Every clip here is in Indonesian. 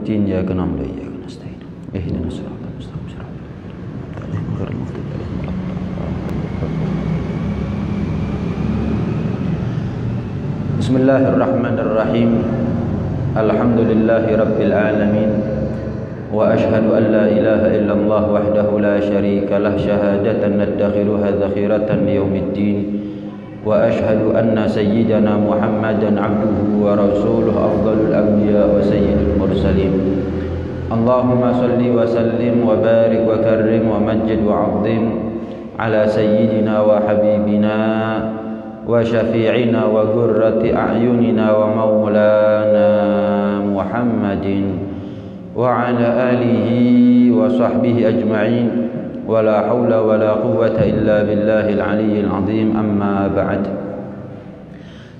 الدين إياك نعبد وإياك نستعين اهدنا الصراط المستقيم صراط الذين أنعمت عليهم غير المغضوب عليهم ولا الضالين. بسم الله الرحمن الرحيم. الحمد لله رب العالمين وأشهد أن لا إله إلا الله وحده لا شريك له شهادة ندخرها ذخيرة ليوم الدين وأشهد أن سيدنا محمدا عبده ورسوله أفضل الأنبياء وسيد المرسلين. اللهم صل وسلم وبارك وكرم ومجد وعظم على سيدنا وحبيبنا وشفيعنا وقرة أعيننا ومولانا محمد وعلى آله وصحبه أجمعين ولا حول ولا قوة إلا بالله العلي العظيم. أما بعد.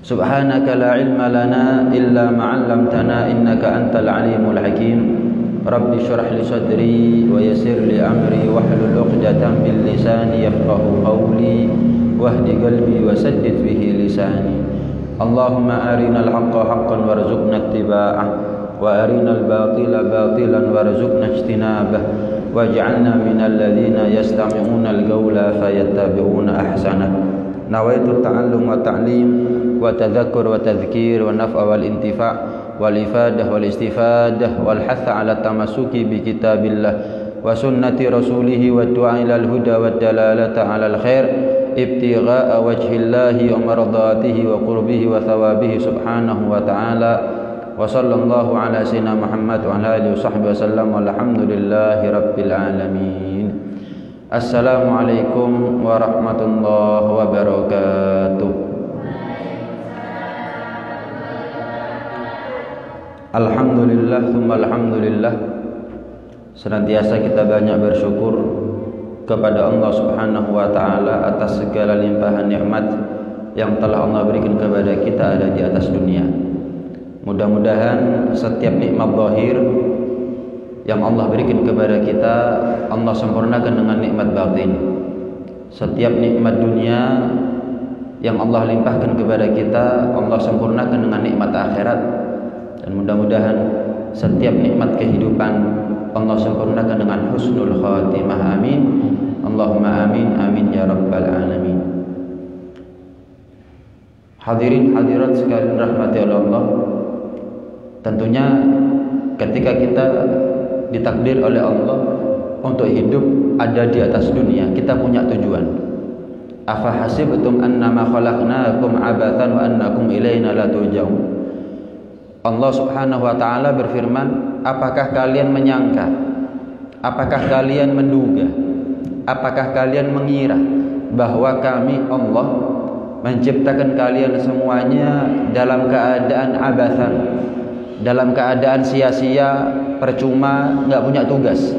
سبحانك لا علم لنا إلا ما علمتنا إنك أنت العليم الحكيم. رب اشرح لي صدري ويسر لي أمري واحلل عقدة من لساني يفقهوا قولي واهد قلبي وسدد به لساني. اللهم أرنا الحق حقا وارزقنا اتباعه وأرنا الباطل باطلا وارزقنا اجتنابه واجعلنا من الذين يستمعون القول فيتبعون أحسنه. نويت التعلم والتعليم وتذكر وتذكير والنفع والانتفاع والإفادة والاستفادة والحث على التمسك بكتاب الله وسنة رسوله والدعاء إلى الهدى والدلالة على الخير ابتغاء وجه الله ومرضاته وقربه وثوابه سبحانه وتعالى. وصلى الله على سيدنا محمد وعلى آله وصحبه وسلم والحمد لله رب العالمين. السلام عليكم ورحمة الله وبركاته. Alhamdulillah thumma alhamdulillah. Senantiasa kita banyak bersyukur kepada Allah Subhanahu wa taala atas segala limpahan nikmat yang telah Allah berikan kepada kita ada di atas dunia. Mudah-mudahan setiap nikmat zahir yang Allah berikan kepada kita Allah sempurnakan dengan nikmat batin. Setiap nikmat dunia yang Allah limpahkan kepada kita Allah sempurnakan dengan nikmat akhirat. Dan mudah-mudahan setiap nikmat kehidupan Allah sempurnakan dengan husnul khatimah. Amin. Allahumma amin amin ya rabbal alamin. Hadirin hadirat sekalian rahmati Allah. Tentunya ketika kita ditakdir oleh Allah untuk hidup ada di atas dunia, kita punya tujuan. Afa hasibtum annama khalaqnakum abathan wa annakum ilaina la turja'un. Allah Subhanahu wa taala berfirman, apakah kalian menyangka, apakah kalian menduga, apakah kalian mengira bahwa kami Allah menciptakan kalian semuanya dalam keadaan abathan, dalam keadaan sia-sia, percuma, enggak punya tugas.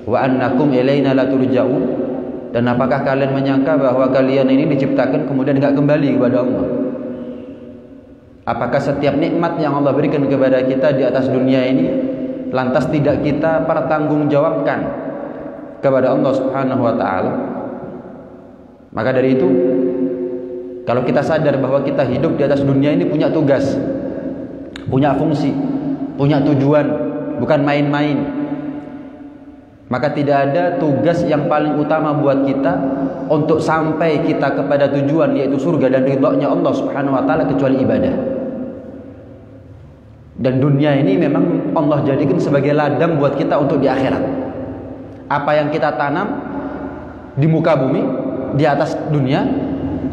Wa annakum ilaina la turja'un. Dan apakah kalian menyangka bahwa kalian ini diciptakan kemudian enggak kembali kepada Allah? Apakah setiap nikmat yang Allah berikan kepada kita di atas dunia ini lantas tidak kita pertanggungjawabkan kepada Allah Subhanahu wa taala? Maka dari itu, kalau kita sadar bahwa kita hidup di atas dunia ini punya tugas, punya fungsi, punya tujuan, bukan main-main, maka tidak ada tugas yang paling utama buat kita untuk sampai kita kepada tujuan yaitu surga dan ridhonya Allah Subhanahu wa taala kecuali ibadah. Dan dunia ini memang Allah jadikan sebagai ladang buat kita untuk di akhirat. Apa yang kita tanam di muka bumi, di atas dunia,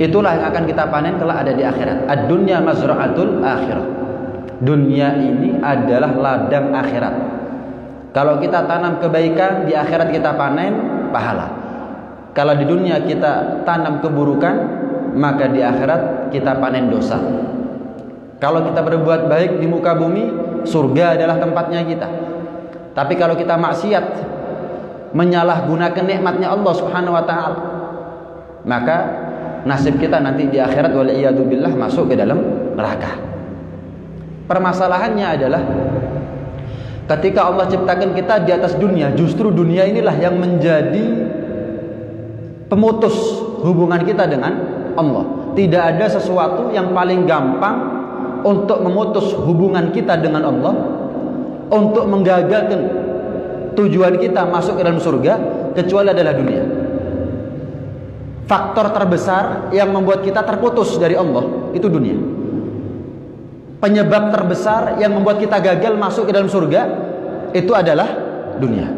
itulah yang akan kita panen kelak ada di akhirat. Ad-dunya mazra'atul akhirah. Dunia ini adalah ladang akhirat. Kalau kita tanam kebaikan, di akhirat kita panen pahala. Kalau di dunia kita tanam keburukan, maka di akhirat kita panen dosa. Kalau kita berbuat baik di muka bumi, surga adalah tempatnya kita. Tapi kalau kita maksiat, menyalahgunakan nikmatnya Allah Subhanahu wa taala, maka nasib kita nanti di akhirat waliyadzubillah masuk ke dalam neraka. Permasalahannya adalah ketika Allah ciptakan kita di atas dunia, justru dunia inilah yang menjadi pemutus hubungan kita dengan Allah. Tidak ada sesuatu yang paling gampang untuk memutus hubungan kita dengan Allah untuk menggagalkan tujuan kita masuk ke dalam surga kecuali adalah dunia. Faktor terbesar yang membuat kita terputus dari Allah itu dunia. Penyebab terbesar yang membuat kita gagal masuk ke dalam surga itu adalah dunia.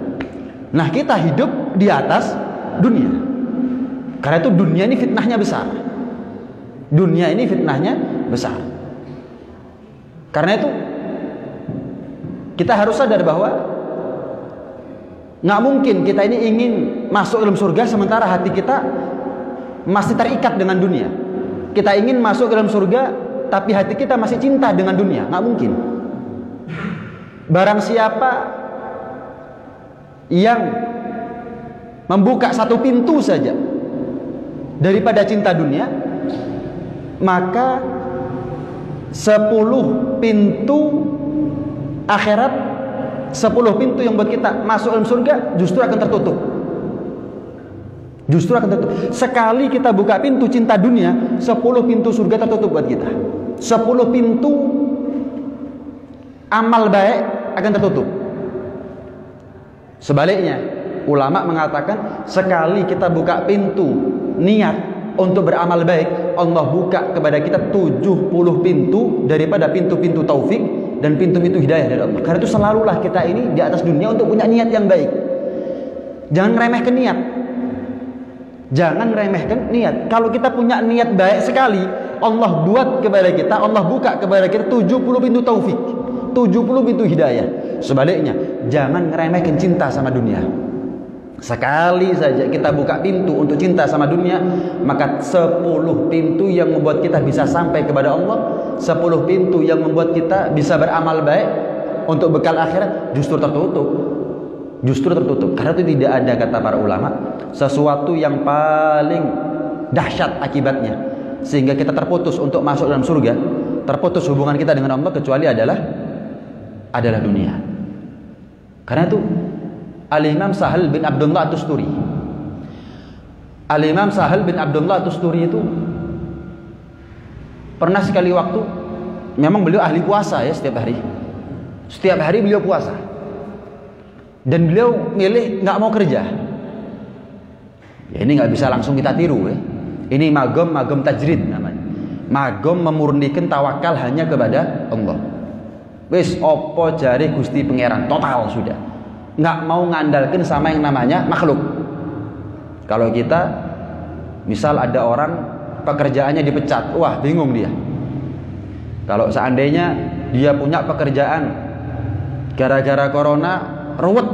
Nah, kita hidup di atas dunia. Karena itu dunia ini fitnahnya besar. Dunia ini fitnahnya besar. Karena itu kita harus sadar bahwa nggak mungkin kita ini ingin masuk dalam surga sementara hati kita masih terikat dengan dunia. Kita ingin masuk ke dalam surga tapi hati kita masih cinta dengan dunia. Nggak mungkin. Barang siapa yang membuka satu pintu saja daripada cinta dunia, maka 10 pintu akhirat, 10 pintu yang buat kita masuk dalam surga justru akan tertutup. Justru akan tertutup. Sekali kita buka pintu cinta dunia, 10 pintu surga tertutup buat kita. 10 pintu amal baik akan tertutup. Sebaliknya, ulama mengatakan sekali kita buka pintu niat untuk beramal baik, Allah buka kepada kita 70 pintu daripada pintu-pintu taufik dan pintu-pintu hidayah dari Allah. Karena itu selalulah kita ini di atas dunia untuk punya niat yang baik. Jangan remehkan niat. Jangan remehkan niat. Kalau kita punya niat baik sekali, Allah buat kepada kita, Allah buka kepada kita 70 pintu taufik, 70 pintu hidayah. Sebaliknya, jangan ngeremehkan cinta sama dunia. Sekali saja kita buka pintu untuk cinta sama dunia, maka 10 pintu yang membuat kita bisa sampai kepada Allah, 10 pintu yang membuat kita bisa beramal baik untuk bekal akhirat justru tertutup. Justru tertutup. Karena itu tidak ada, kata para ulama, sesuatu yang paling dahsyat akibatnya sehingga kita terputus untuk masuk dalam surga, terputus hubungan kita dengan Allah, kecuali adalah dunia. Karena itu Al-Imam Sahal bin Abdullah At-Tusturi, Al-Imam Sahal bin Abdullah At-Tusturi itu pernah sekali waktu, memang beliau ahli puasa ya, setiap hari beliau puasa. Dan beliau milih nggak mau kerja. Ya, ini nggak bisa langsung kita tiru ya. Ini magom tajrid namanya. Magom memurnikan tawakal hanya kepada Allah. Wis opo jari Gusti Pangeran, total sudah. Nggak mau ngandalkan sama yang namanya makhluk. Kalau kita misal ada orang pekerjaannya dipecat, wah bingung dia. Kalau seandainya dia punya pekerjaan gara-gara corona ruwet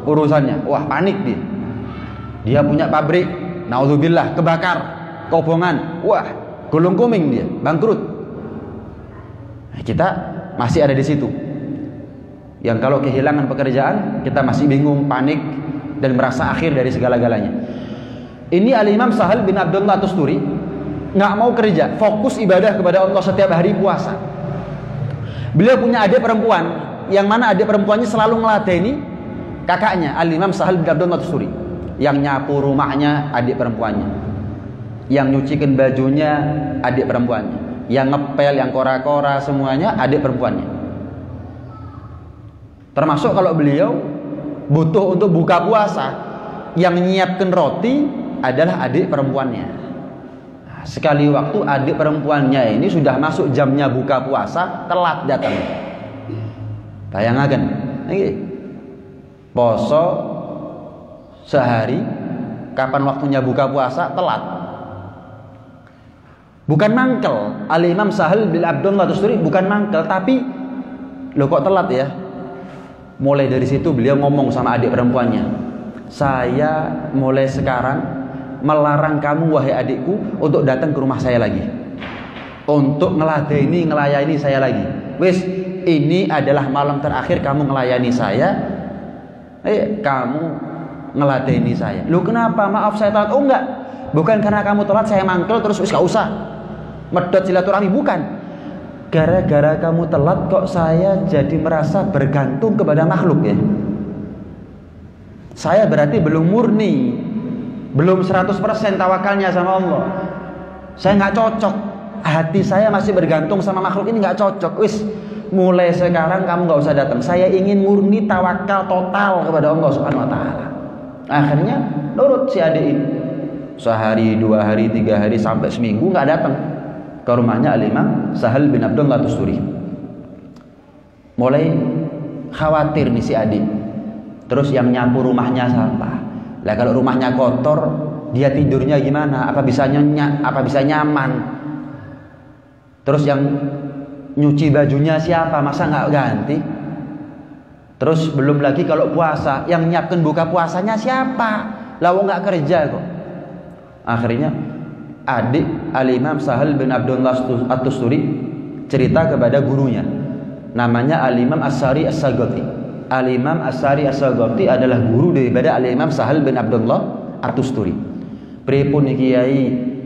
urusannya, wah panik dia. Dia punya pabrik, naudzubillah, kebakar, kobongan, wah gulung kuming dia, bangkrut. Nah, kita masih ada di situ. Yang kalau kehilangan pekerjaan, kita masih bingung, panik, dan merasa akhir dari segala-galanya. Ini Al-Imam Sahal bin Abdullah Tusturi nggak mau kerja, fokus ibadah kepada Allah setiap hari puasa. Beliau punya adik perempuan, yang mana adik perempuannya selalu ngeladeni kakaknya, Al-Imam Sahal bin Abdullah Tusturi. Yang nyapu rumahnya adik perempuannya, yang nyucikan bajunya adik perempuannya, yang ngepel, yang kora-kora semuanya adik perempuannya. Termasuk kalau beliau butuh untuk buka puasa, yang nyiapkan roti adalah adik perempuannya. Nah, sekali waktu adik perempuannya ini sudah masuk jamnya buka puasa, telat datang. Bayangkan, ini poso sehari, kapan waktunya buka puasa, telat. Bukan mangkel, Al-Imam Sahal bin Abdullah Tusturi bukan mangkel, tapi lo kok telat ya? Mulai dari situ beliau ngomong sama adik perempuannya, saya mulai sekarang melarang kamu wahai adikku untuk datang ke rumah saya lagi, untuk ngelayani saya lagi. Wis, ini adalah malam terakhir kamu ngelayani saya. Kamu ngeladeni saya. Lu kenapa? Maaf saya telat. Oh enggak, bukan karena kamu telat saya mangkel terus wis gak usah medot silaturahmi, bukan. Gara-gara kamu telat kok saya jadi merasa bergantung kepada makhluk ya. Saya berarti belum murni, belum 100% tawakalnya sama Allah. Saya nggak cocok, hati saya masih bergantung sama makhluk ini, nggak cocok. Wis, mulai sekarang kamu nggak usah datang. Saya ingin murni tawakal total kepada Allah Subhanahu Wa Taala. Akhirnya nurut si adik ini. Sehari, 2 hari, 3 hari sampai seminggu nggak datang ke rumahnya Al-Imam Sahal bin Abdullah Tusturi. Mulai khawatir nih si adik. Terus yang nyapu rumahnya siapa? Lah kalau rumahnya kotor, dia tidurnya gimana? Apa bisa nyenyak? Apa bisa nyaman? Terus yang nyuci bajunya siapa? Masa nggak ganti? Terus belum lagi kalau puasa, yang nyiapkan buka puasanya siapa? Lalu nggak kerja kok. Akhirnya adik Al-Imam Sahal bin Abdullah At-Tusturi cerita kepada gurunya, namanya Al-Imam As-Sari As-Sagoti. Al-Imam As-Sari As-Sagoti adalah guru daripada Al-Imam Sahal bin Abdullah At-Tusturi. Pripun iki kiai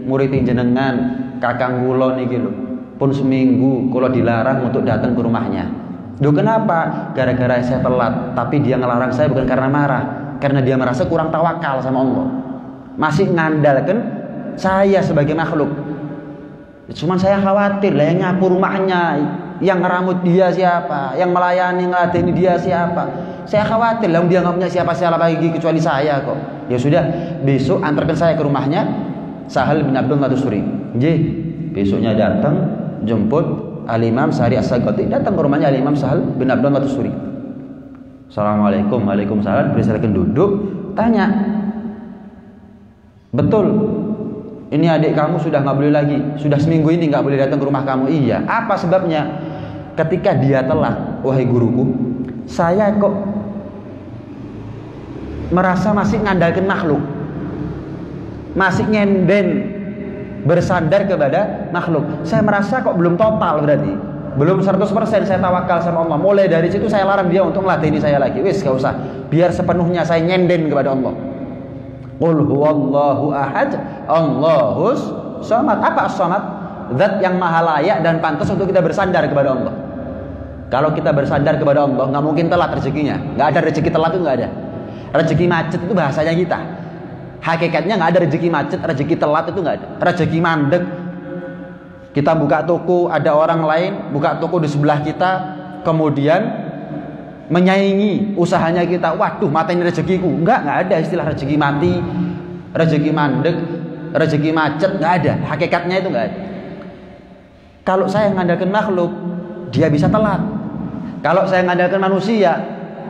murid jenengan kakang kula niki lho, pun seminggu kula dilarang untuk datang ke rumahnya. Duh kenapa? Gara-gara saya telat, tapi dia ngelarang saya bukan karena marah, karena dia merasa kurang tawakal sama Allah. Masih ngandalkan saya sebagai makhluk. Cuman saya khawatir lah, yang nyapu rumahnya, yang ngeramut dia siapa, yang melayani ngeladeni dia siapa. Saya khawatir lah, dia nggak punya siapa-siapa lagi kecuali saya kok. Ya sudah, besok antarkan saya ke rumahnya Sahal bin Abdullah Tusturi. Nggih, besoknya datang jemput Al-Imam Sahri As-Sagoti, datang ke rumahnya Al-Imam Sahal bin Abdullah Tusturi. Assalamualaikum. Waalaikumsalam. Silakan duduk. Tanya, betul ini adik kamu sudah nggak boleh lagi, sudah seminggu ini nggak boleh datang ke rumah kamu? Iya. Apa sebabnya? Ketika dia telat, wahai guruku, saya kok merasa masih ngandalkan makhluk, masih nyenden, bersandar kepada makhluk. Saya merasa kok belum total, berarti belum 100% saya tawakal sama Allah. Mulai dari situ saya larang dia untuk ngelatih saya lagi. Wis gak usah, biar sepenuhnya saya nyenden kepada Allah. Qul huwallahu ahad, Allahus samad. Apa as-samad? Zat yang maha layak dan pantas untuk kita bersandar kepada Allah. Kalau kita bersandar kepada Allah, nggak mungkin telat rezekinya. Nggak ada rezeki telat, itu nggak ada. Rezeki macet itu bahasanya kita. Hakikatnya nggak ada rezeki macet, rezeki telat itu nggak ada. Rezeki mandek. Kita buka toko, ada orang lain buka toko di sebelah kita, kemudian menyaingi usahanya kita. Waduh, mata ini rezekiku. Nggak ada istilah rezeki mati, rezeki mandek, rezeki macet, nggak ada. Hakikatnya itu nggak ada. Kalau saya mengandalkan makhluk, dia bisa telat. Kalau saya mengandalkan manusia,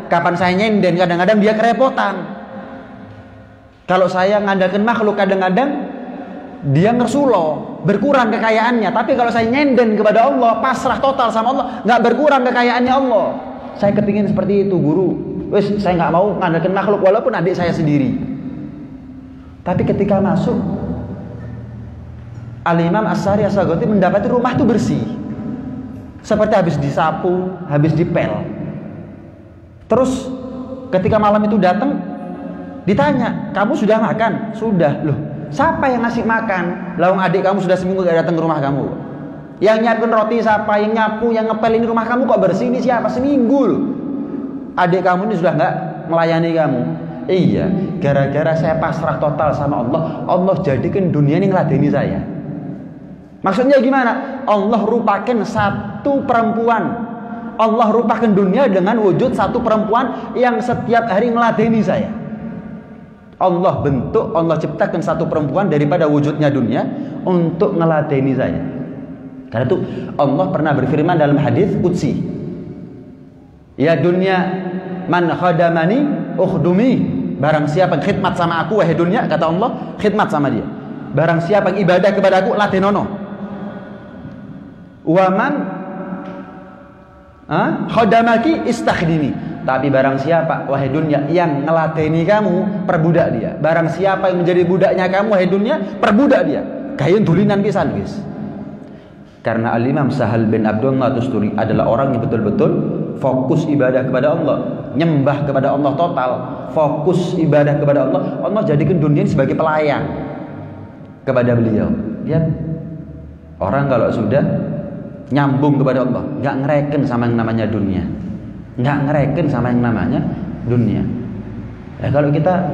kapan saya nyenden, kadang-kadang dia kerepotan. Kalau saya mengandalkan makhluk, kadang-kadang dia ngersulo, berkurang kekayaannya. Tapi kalau saya nyenden kepada Allah, pasrah total sama Allah, nggak berkurang kekayaannya Allah. Saya kepingin seperti itu, guru. Wes, saya nggak mau mengandalkan makhluk walaupun adik saya sendiri. Tapi ketika masuk, Al-Imam As-Sari As-Sagoti mendapati rumah itu bersih, seperti habis disapu, habis dipel. Terus ketika malam itu datang, ditanya, kamu sudah makan? Sudah. Loh, siapa yang ngasih makan? Lawang adik kamu sudah seminggu gak datang ke rumah kamu. Yang nyiapin roti siapa? Yang nyapu, yang ngepel ini rumah kamu kok bersih? Ini siapa? Seminggu loh. Adik kamu ini sudah gak melayani kamu. Iya, gara-gara saya pasrah total sama Allah, Allah jadikan dunia ini ngeladeni saya. Maksudnya gimana? Allah rupakan satu perempuan, Allah rupakan dunia dengan wujud satu perempuan yang setiap hari ngeladeni saya. Allah bentuk, Allah ciptakan satu perempuan daripada wujudnya dunia untuk ngeladeni saya. Karena itu Allah pernah berfirman dalam hadis qudsi, ya dunia man khadamani ukhdumi. Barang siapa yang khidmat sama aku, wahai dunia, kata Allah, khidmat sama dia. Barang siapa yang ibadah kepada aku, latenono. Waman khadamaki istakhdimi. Tapi barang siapa, wahai dunia, yang ngelateni kamu, perbudak dia. Barang siapa yang menjadi budaknya kamu, wahai dunia, perbudak dia. Kayak tulinan pisan, guys. Karena Al-Imam Sahal bin Abdullah Tusturi adalah orang yang betul-betul fokus ibadah kepada Allah, nyembah kepada Allah total, fokus ibadah kepada Allah. Allah jadikan dunia ini sebagai pelayan kepada beliau. Ya, orang kalau sudah nyambung kepada Allah, nggak ngereken sama yang namanya dunia, nggak ngereken sama yang namanya dunia. Ya, kalau kita,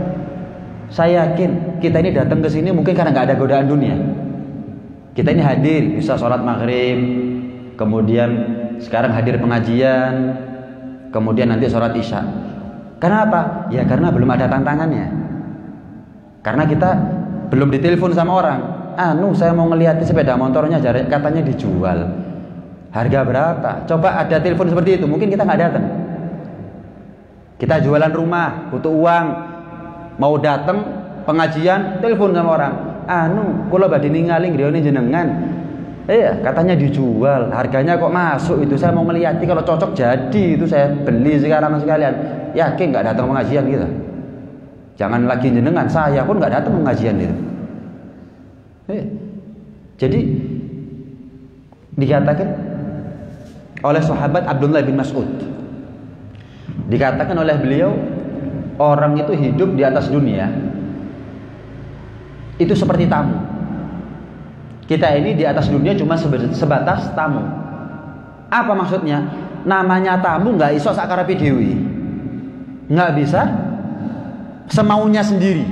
saya yakin kita ini datang ke sini mungkin karena nggak ada godaan dunia. Kita ini hadir, bisa sholat maghrib, kemudian sekarang hadir pengajian, kemudian nanti sholat isya. Kenapa? Ya karena belum ada tantangannya. Karena kita belum ditelepon sama orang. Saya mau ngeliatin sepeda motornya, katanya dijual. Harga berapa? Coba ada telepon seperti itu, mungkin kita nggak datang. Kita jualan rumah, butuh uang, mau datang pengajian, telepon sama orang. Kula badhe ningali griyane jenengan. Iya, katanya dijual. Harganya kok masuk itu, saya mau ngeliati kalau cocok jadi itu saya beli sekarang sekalian. Yakin nggak datang pengajian gitu? Jangan lagi jenengan, saya pun nggak datang pengajian itu. Jadi dikatakan oleh sahabat Abdullah bin Mas'ud, dikatakan oleh beliau, orang itu hidup di atas dunia itu seperti tamu. Kita ini di atas dunia cuma sebatas tamu. Apa maksudnya? Namanya tamu nggak iso sakarepe dhewe, nggak bisa semaunya sendiri.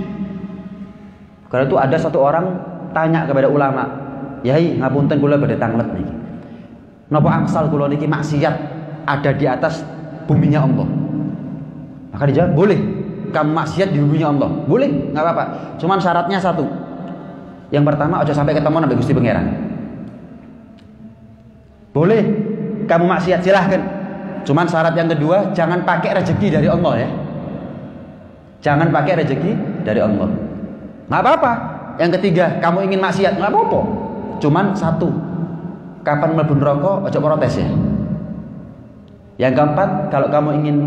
Karena itu ada satu orang tanya kepada ulama, "Yai, ngapunten kula badhe tanglet niki. Napa angsal kula niki maksiat ada di atas buminya Allah?" Maka dijawab, "Boleh. Kamu maksiat di buminya Allah. Boleh, nggak apa-apa. Cuman syaratnya satu. Yang pertama, ojo sampai ketemu sampai Gusti Pangeran." Boleh kamu maksiat, silahkan. Cuman syarat yang kedua, jangan pakai rezeki dari Allah ya. Jangan pakai rezeki dari Allah. Nggak apa-apa. Yang ketiga, kamu ingin maksiat, nggak apa-apa. Cuman satu, kapan mlebu neraka ojo protes ya. Yang keempat, kalau kamu ingin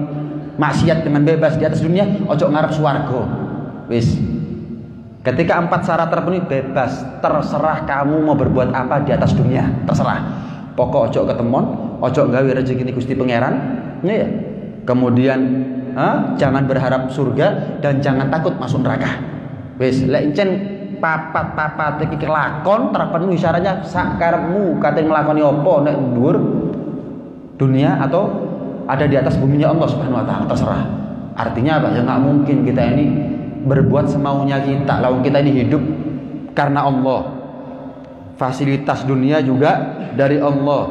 maksiat dengan bebas di atas dunia, ojo ngarep swarga. Wis. Ketika 4 syarat terpenuhi, bebas, terserah kamu mau berbuat apa di atas dunia, terserah. Pokok ojo ketemon, ojo gawe rezeki Gusti Pangeran, ya. Kemudian jangan berharap surga dan jangan takut masuk neraka. Wis, lek encen papat iki kelakon terpenuhi syaratnya, sak karepmu kate nglakoni apa nek dhuwur dunia atau ada di atas buminya Allah Subhanahu wa taala, terserah. Artinya apa? Ya nggak mungkin kita ini berbuat semaunya kita. Lalu kita ini hidup karena Allah. Fasilitas dunia juga dari Allah.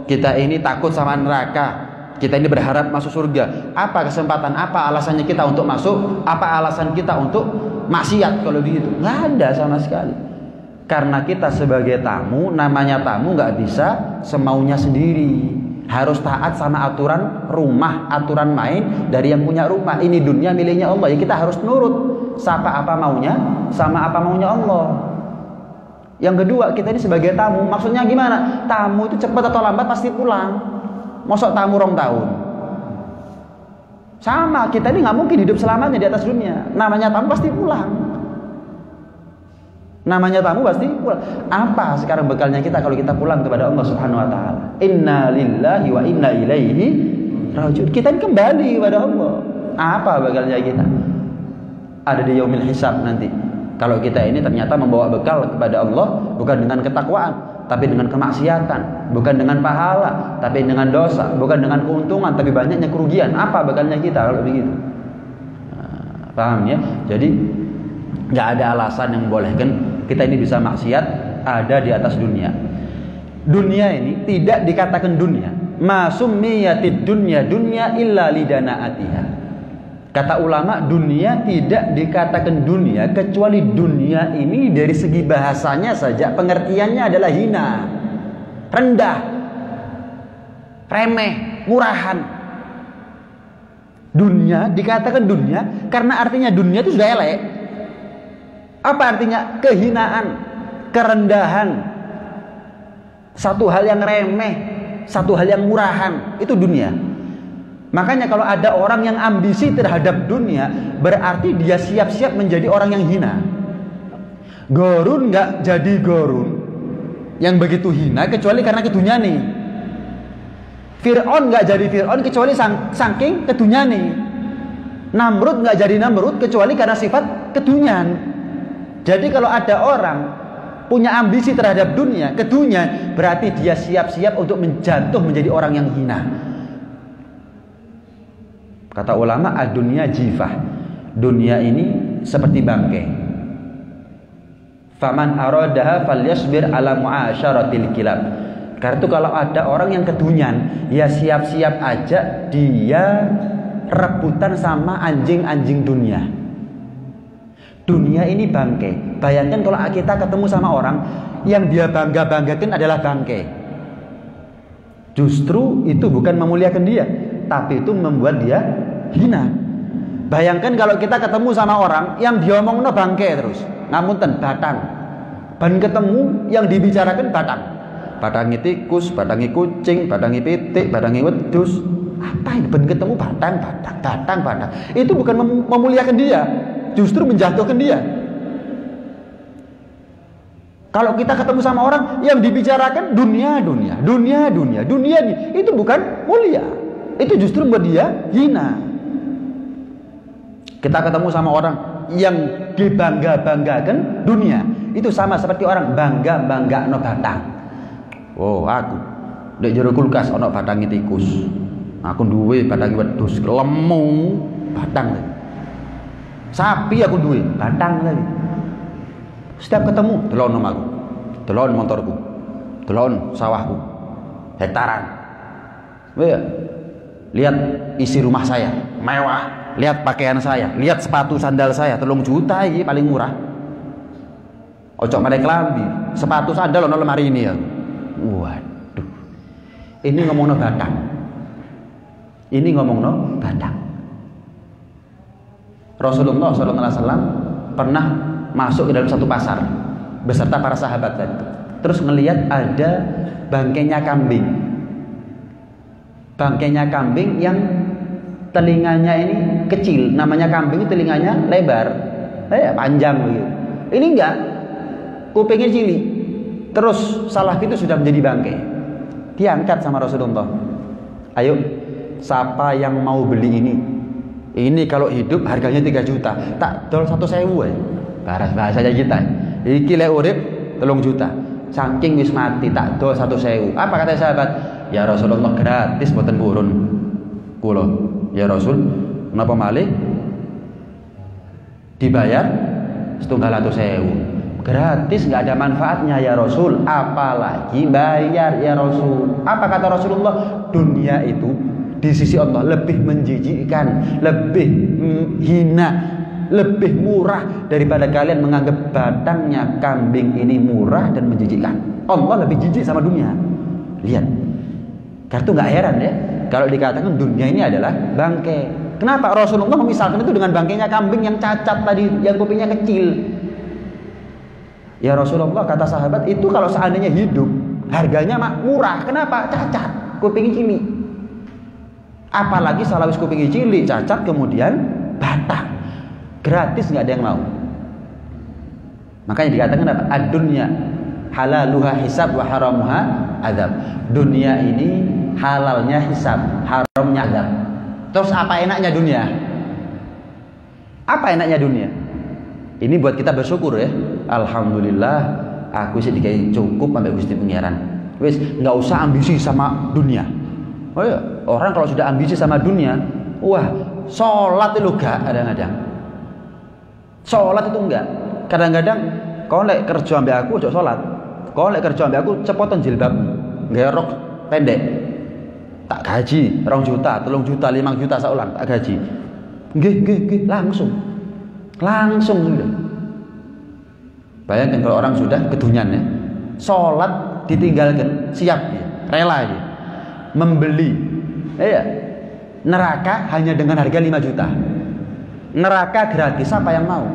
Kita ini takut sama neraka. Kita ini berharap masuk surga. Apa kesempatan? Apa alasannya kita untuk masuk? Apa alasan kita untuk maksiat kalau begitu? Nggak ada sama sekali. Karena kita sebagai tamu, namanya tamu nggak bisa semaunya sendiri. Harus taat sama aturan rumah, aturan main dari yang punya rumah. Ini dunia miliknya Allah, ya kita harus nurut sama apa maunya Allah. Yang kedua, kita ini sebagai tamu, maksudnya gimana? Tamu itu cepat atau lambat pasti pulang. Mosok tamu 2 tahun. Sama, kita ini nggak mungkin hidup selamanya di atas dunia. Namanya tamu pasti pulang. Namanya tamu pasti pulang. Apa sekarang bekalnya kita kalau kita pulang kepada Allah Subhanahu wa taala? Inna lillahi wa inna ilaihi raji'un. Kita ini kembali kepada Allah. Apa bekalnya kita? Ada di yaumil hisab nanti. Kalau kita ini ternyata membawa bekal kepada Allah bukan dengan ketakwaan, tapi dengan kemaksiatan, bukan dengan pahala, tapi dengan dosa, bukan dengan keuntungan, tapi banyaknya kerugian. Apa bekalnya kita kalau begitu? Paham ya? Jadi nggak ada alasan yang membolehkan kita ini bisa maksiat ada di atas dunia. Dunia ini tidak dikatakan dunia. Ma summiyatid dunya dunya illa lidanaatiha. Kata ulama, dunia tidak dikatakan dunia kecuali dunia ini dari segi bahasanya saja pengertiannya adalah hina, rendah, remeh, murahan. Dunia dikatakan dunia karena artinya dunia itu sudah elek. Apa artinya? Kehinaan, kerendahan, satu hal yang remeh, satu hal yang murahan, itu dunia. Makanya kalau ada orang yang ambisi terhadap dunia, berarti dia siap-siap menjadi orang yang hina. Gorun nggak jadi gorun yang begitu hina kecuali karena kedunyane. Fir'aun nggak jadi Fir'aun kecuali saking kedunyane. Namrud nggak jadi Namrud kecuali karena sifat kedunyan. Jadi kalau ada orang punya ambisi terhadap dunia, kedunyan, berarti dia siap-siap untuk menjatuh menjadi orang yang hina. Kata ulama, ad-dunya jifah. Dunia ini seperti bangkai. Faman aradaha falyasbir ala mu'asyaratil kilab. Karena itu kalau ada orang yang kedunyan, ya siap-siap aja dia rebutan sama anjing-anjing dunia. Dunia ini bangke. Bayangkan kalau kita ketemu sama orang yang dia bangga-banggakan adalah bangke. Justru itu bukan memuliakan dia, tapi itu membuat dia hina. Bayangkan kalau kita ketemu sama orang yang dia omongno bangke terus, ngapunten batang. Ban ketemu yang dibicarakan batang. Batangi tikus, batangi kucing, batangi pitik, batangi wedus. Apa ini? Ben ketemu batang. Itu bukan memuliakan dia, justru menjatuhkan dia. Kalau kita ketemu sama orang yang dibicarakan dunia, itu bukan mulia. Itu justru membuat dia hina. Kita ketemu sama orang yang dibangga-banggakan dunia, itu sama seperti orang bangga no batang. Oh, aku ndek jero kulkas ana batangi tikus. Aku duwe batangi wedhus, lemu batang. Sapi aku duwe batang lagi. Setiap ketemu delon omaku, delon motorku, delon sawahku, hektaran. Lihat isi rumah saya, mewah. Lihat pakaian saya, lihat sepatu sandal saya, 3 juta ini paling murah. Ojo mereka kelambi, sepatu sandal ono lemari ini ya. Waduh. Ini ngomongno batang. Rasulullah SAW pernah masuk ke dalam satu pasar beserta para sahabat tadi. Terus ngelihat ada bangkainya kambing. Bangkainya kambing yang telinganya ini kecil, namanya kambing, telinganya lebar, panjang begitu. Ini enggak, kupingnya cilik. Terus salah itu sudah menjadi bangkai. Diangkat sama Rasulullah. Ayo, siapa yang mau beli ini? Ini kalau hidup harganya 3 juta. Tak dol 1.000 ya. Bahasanya kita. Iki lek urip 3 juta. Saking wis mati tak dol 1.000. Apa kata sahabat? Ya Rasulullah gratis mboten purun. Kula, ya Rasul, napa malih? Dibayar 700.000. Gratis, nggak ada manfaatnya ya Rasul, apalagi bayar ya Rasul. Apa kata Rasulullah? Dunia itu di sisi Allah lebih menjijikkan, lebih hina, lebih murah daripada kalian menganggap batangnya kambing ini murah dan menjijikkan. Allah lebih jijik sama dunia. Lihat, kartu nggak heran ya kalau dikatakan dunia ini adalah bangkai. Kenapa Rasulullah memisahkan itu dengan bangkainya kambing yang cacat tadi, yang kupingnya kecil? Ya Rasulullah, kata sahabat, itu kalau seandainya hidup harganya murah. Kenapa? Cacat, kupingnya cilik. Apalagi salawis kupingnya cilik, cacat, kemudian batang. Gratis, nggak ada yang mau. Makanya dikatakan apa? Ad-dunya halaluha hisab wa haramuha azab. Dunia ini halalnya hisab, haramnya azab. Terus apa enaknya dunia? Apa enaknya dunia? Ini buat kita bersyukur ya. Alhamdulillah, aku sih dikai cukup sampai Gusti Pangeran. Wis, nggak usah ambisi sama dunia. Oh ya, orang kalau sudah ambisi sama dunia, wah, sholat itu gak kadang-kadang. Sholat itu enggak. Kadang-kadang kau lek kerja ambek aku ojo sholat. Kau lek kerja ambek aku cepotan jilbab, ngerok pendek. Tak gaji 2 juta, 3 juta, 5 juta saulan tak gaji. Nggih, langsung sudah. Bayangkan kalau orang sudah kedunyan ya, sholat ditinggalkan, siap ya, rela ya, membeli neraka hanya dengan harga 5 juta. Neraka gratis, siapa yang mau?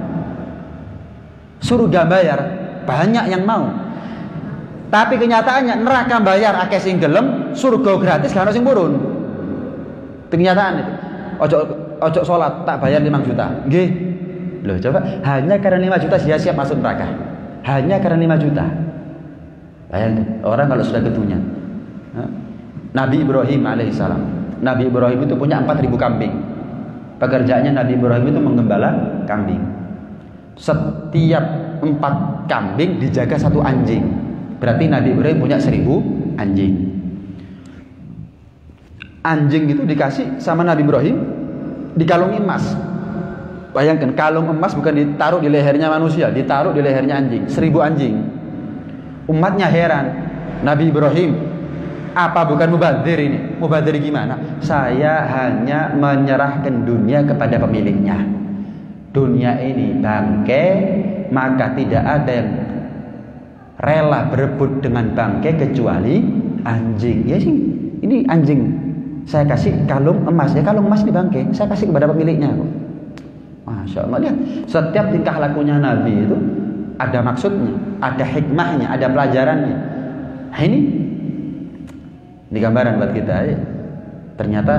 Surga bayar, banyak yang mau. Tapi kenyataannya neraka bayar akeh sing gelem, surga gratis gak ono sing purun. Kenyataan itu. Ojo sholat tak bayar 5 juta. Nggih. Loh, coba hanya karena 5 juta dia siap masuk neraka. Hanya karena 5 juta. Bayangkan orang kalau sudah kedunyan. Nabi Ibrahim alaihissalam. Nabi Ibrahim itu punya 4.000 kambing. Pekerjaannya Nabi Ibrahim itu menggembala kambing. Setiap 4 kambing dijaga 1 anjing. Berarti Nabi Ibrahim punya 1.000 anjing. Anjing itu dikasih sama Nabi Ibrahim dikalungi emas. Bayangkan, kalung emas bukan ditaruh di lehernya manusia, ditaruh di lehernya anjing. 1.000 anjing. Umatnya heran. Nabi Ibrahim Apa bukan mubadzir ini? Mubadzir gimana? Saya hanya menyerahkan dunia kepada pemiliknya. Dunia ini bangkai, maka tidak ada yang rela berebut dengan bangkai kecuali anjing. Ya sih, ini anjing. Saya kasih kalung emas. Ya kalung emas di bangkai, saya kasih kepada pemiliknya kok. Masya Allah, lihat. Setiap tingkah lakunya Nabi itu ada maksudnya, ada hikmahnya, ada pelajarannya. Nah, ini gambaran buat kita ya. Ternyata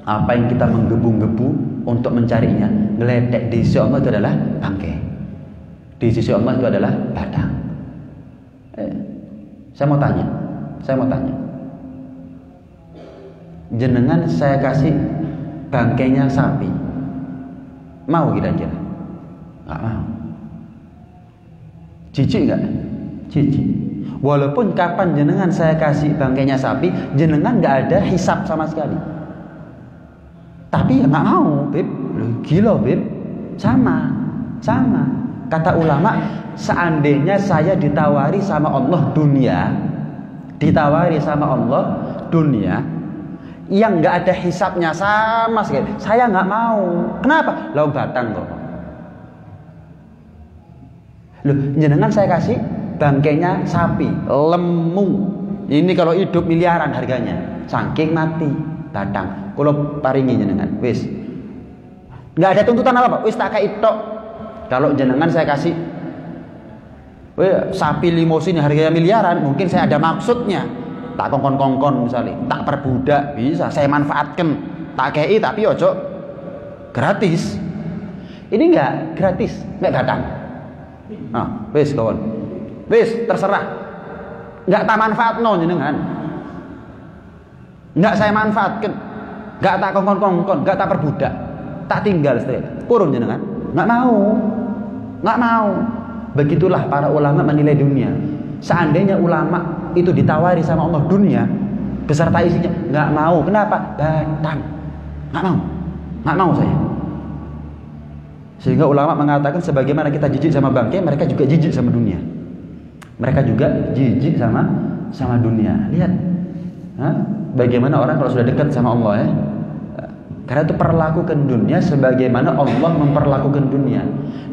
apa yang kita menggebu-gebu untuk mencarinya, ngeletek di sisi Allah itu adalah bangkai. Di sisi Allah itu adalah badang. Saya mau tanya. Jenengan saya kasih bangkainya sapi, mau kira-kira? Nggak mau. Jijik nggak? Jijik. Walaupun kapan jenengan saya kasih bangkainya sapi, jenengan nggak ada hisap sama sekali. Tapi ya nggak mau, Beb. Gila, Beb. Sama. Kata ulama, seandainya saya ditawari sama Allah dunia, yang nggak ada hisapnya sama sekali, saya nggak mau. Kenapa? Lalu batang kok. Loh, jenengan saya kasih bangkainya sapi, lemu. Ini kalau hidup miliaran harganya. Saking mati, batang. Kalau paringi jenengan, wis. Nggak ada tuntutan apa-apa, wis tak kayak itu. Kalau jenengan saya kasih sapi limosin harganya miliaran, mungkin saya ada maksudnya. Tak kongkon misalnya, tak perbudak bisa, saya manfaatkan. Tak kayak tapi ojo gratis. Ini enggak gratis, enggak datang. Nah, wis kawan. Wis terserah. Enggak tak manfaatno jenengan. Enggak saya manfaatkan. Enggak tak kongkon, enggak tak perbudak. Tak tinggal setelah. Purun jenengan. Enggak mau. Begitulah para ulama menilai dunia. Seandainya ulama itu ditawari sama Allah dunia beserta isinya, nggak mau. Kenapa? Batang. Nggak mau saya. Sehingga ulama mengatakan sebagaimana kita jijik sama bangkai, mereka juga jijik sama dunia. Mereka juga jijik sama dunia. Lihat, bagaimana orang kalau sudah dekat sama Allah ya. Karena itu perlakukan dunia sebagaimana Allah memperlakukan dunia.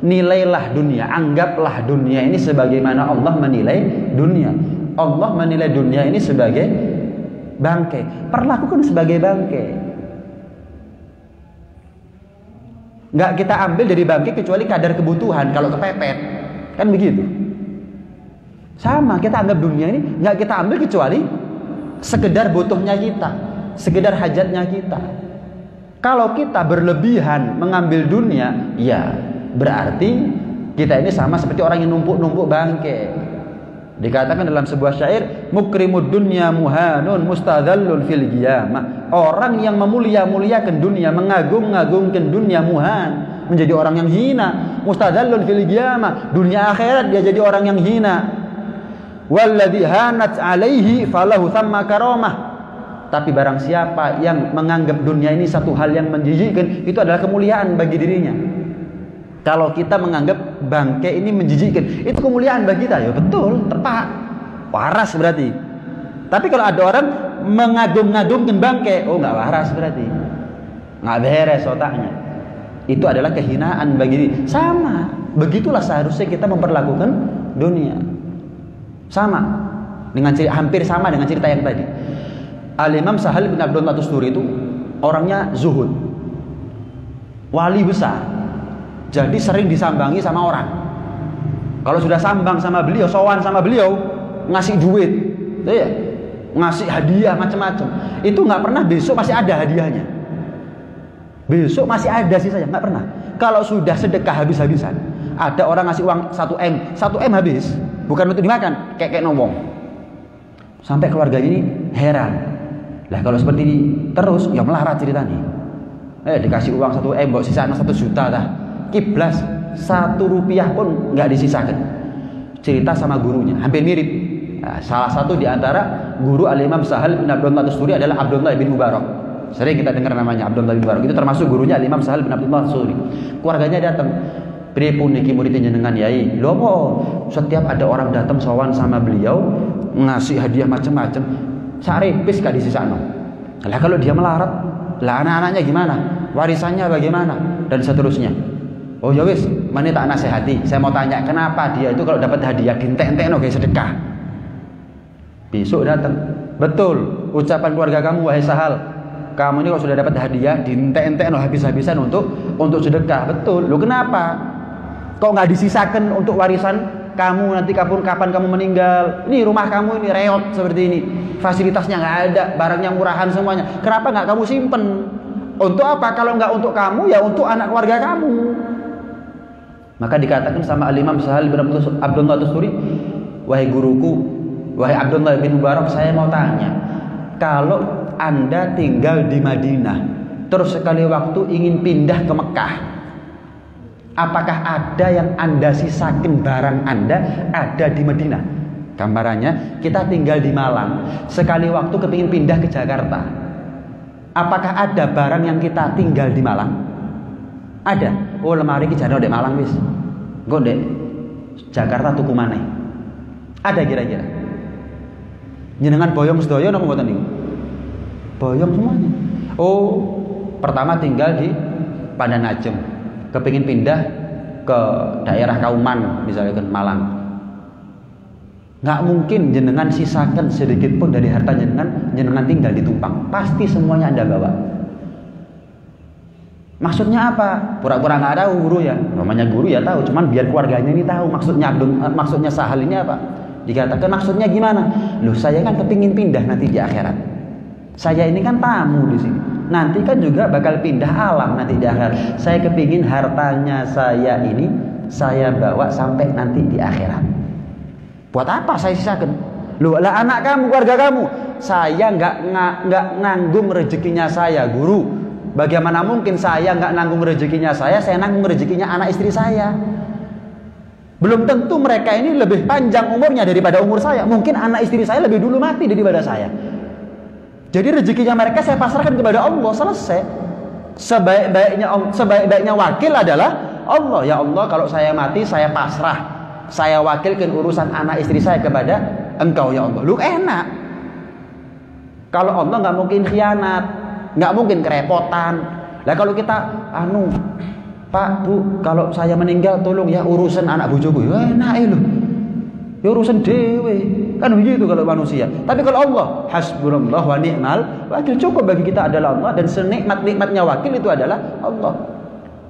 Nilailah dunia, anggaplah dunia ini sebagaimana Allah menilai dunia. Allah menilai dunia ini sebagai bangkai. Perlakukan sebagai bangkai. Nggak kita ambil dari bangkai kecuali kadar kebutuhan. Kalau kepepet, kan begitu. Sama, kita anggap dunia ini nggak kita ambil kecuali sekedar butuhnya kita, sekedar hajatnya kita. Kalau kita berlebihan mengambil dunia, ya berarti kita ini sama seperti orang yang numpuk-numpuk bangkai. Dikatakan dalam sebuah syair, mukrimud dunya muhanun mustadzallun fil qiyamah. Orang yang memulia-muliakan dunia, mengagung-agungkan dunia muhan, menjadi orang yang hina. Mustadzallun fil qiyamah. Dunia akhirat dia jadi orang yang hina. Walladzi hanat alaihi falahu thamma karamah. Tapi barang siapa yang menganggap dunia ini satu hal yang menjijikkan, itu adalah kemuliaan bagi dirinya. Kalau kita menganggap bangkai ini menjijikkan, itu kemuliaan bagi kita. Ya betul, tepat. Waras berarti. Tapi kalau ada orang mengagung-agungkan bangkai, oh nggak waras berarti. Nggak beres otaknya. Itu adalah kehinaan bagi diri. Sama. Begitulah seharusnya kita memperlakukan dunia. Sama. Hampir sama dengan cerita yang tadi. Al-Imam Sahal bin Abdullah Tusturi itu orangnya zuhud, wali besar, jadi sering disambangi sama orang. Kalau sudah sambang sama beliau, sowan sama beliau, ngasih duit, ya, ngasih hadiah macam-macam. Itu nggak pernah besok masih ada hadiahnya. Besok masih ada sisanya, nggak pernah. Kalau sudah sedekah habis-habisan, ada orang ngasih uang 1M habis, bukan untuk dimakan, kayak nongong. Sampai keluarganya ini heran. Lah kalau seperti ini terus, ya melarat ceritanya. Dikasih uang 1M, bawa sisanya 1 juta dah. Kiblas 1 rupiah pun nggak disisakan. Cerita sama gurunya, hampir mirip. Nah, salah satu di antara guru Al-Imam Sahal bin Abdullah Tusturi adalah Abdullah bin Mubarak. Sering kita dengar namanya Abdullah bin Mubarak. Itu termasuk gurunya Al-Imam Sahal bin Abdullah Tusturi. Keluarganya datang. Pripun niki muridnya jenengan yai? Lho apa? Setiap ada orang datang sowan sama beliau, ngasih hadiah macam-macam. saripis gak disisakno. Lah kalau dia melarat, lah anak-anaknya gimana? Warisannya bagaimana? Dan seterusnya. Oh ya wis, mana tak nasihati. Saya mau tanya, kenapa dia itu kalau dapat hadiah dintek-entekno kayak sedekah? Besok datang. Betul, ucapan keluarga kamu wahai Sahal. Kamu ini kalau sudah dapat hadiah dintek-entekno habis-habisan untuk sedekah. Betul. Loh kenapa? Kok nggak disisakan untuk warisan kamu nanti kapan kamu meninggal? Ini rumah kamu ini reot seperti ini. Fasilitasnya nggak ada, barangnya murahan semuanya. Kenapa nggak kamu simpen? Untuk apa? Kalau nggak untuk kamu, ya untuk anak keluarga kamu. Maka dikatakan sama Al-Imam Sahal bin Abdullah Tusturi, wahai guruku, wahai Abdullah bin Mubarak, saya mau tanya, kalau Anda tinggal di Madinah, terus sekali waktu ingin pindah ke Mekah, apakah ada yang Anda sisakan barang Anda ada di Madinah? Gambarannya, kita tinggal di Malang, sekali waktu kepingin pindah ke Jakarta, apakah ada barang yang kita tinggal di Malang? Ada. Oh lemari ki jane ndek Malang wis. Engko ndek Jakarta tuku maneh. Ada kira-kira. Jenengan boyong sedaya napa mboten niku? Boyong semuanya. Oh, pertama tinggal di Pandanajem. Kepingin pindah ke daerah Kauman misalnya ke Malang. Nggak mungkin jenengan sisakan sedikit pun dari harta jenengan tinggal di Tumpang. Pasti semuanya Anda bawa. Maksudnya apa? Pura-pura nggak tahu guru ya. Namanya guru ya tahu, cuman biar keluarganya ini tahu maksudnya Sahal ini apa. Dikatakan maksudnya gimana? Loh saya kan kepingin pindah nanti di akhirat. Saya ini kan tamu di sini. Nanti kan juga bakal pindah alam nanti di akhirat. Saya kepingin hartanya saya ini saya bawa sampai nanti di akhirat. Buat apa saya sisakan? Loh lah anak kamu, keluarga kamu. Saya nggak nanggung rezekinya saya, guru. Bagaimana mungkin saya nggak nanggung rezekinya saya nanggung rezekinya anak istri saya. Belum tentu mereka ini lebih panjang umurnya daripada umur saya. Mungkin anak istri saya lebih dulu mati daripada saya. Jadi rezekinya mereka saya pasrahkan kepada Allah, selesai. Sebaik-baiknya wakil adalah Allah. Ya Allah, kalau saya mati saya pasrah. Saya wakilkan urusan anak istri saya kepada Engkau ya Allah. Lu enak. Kalau Allah nggak mungkin khianat. Nggak mungkin kerepotan. Lah kalau kita Pak Bu, kalau saya meninggal tolong ya urusan anak bojoku. Ya enak loh. Ya urusan dewe. Kan begitu kalau manusia. Tapi kalau Allah, hasbunallah wa ni'mal wakil, cukup bagi kita adalah Allah, dan senikmat-nikmatnya wakil itu adalah Allah.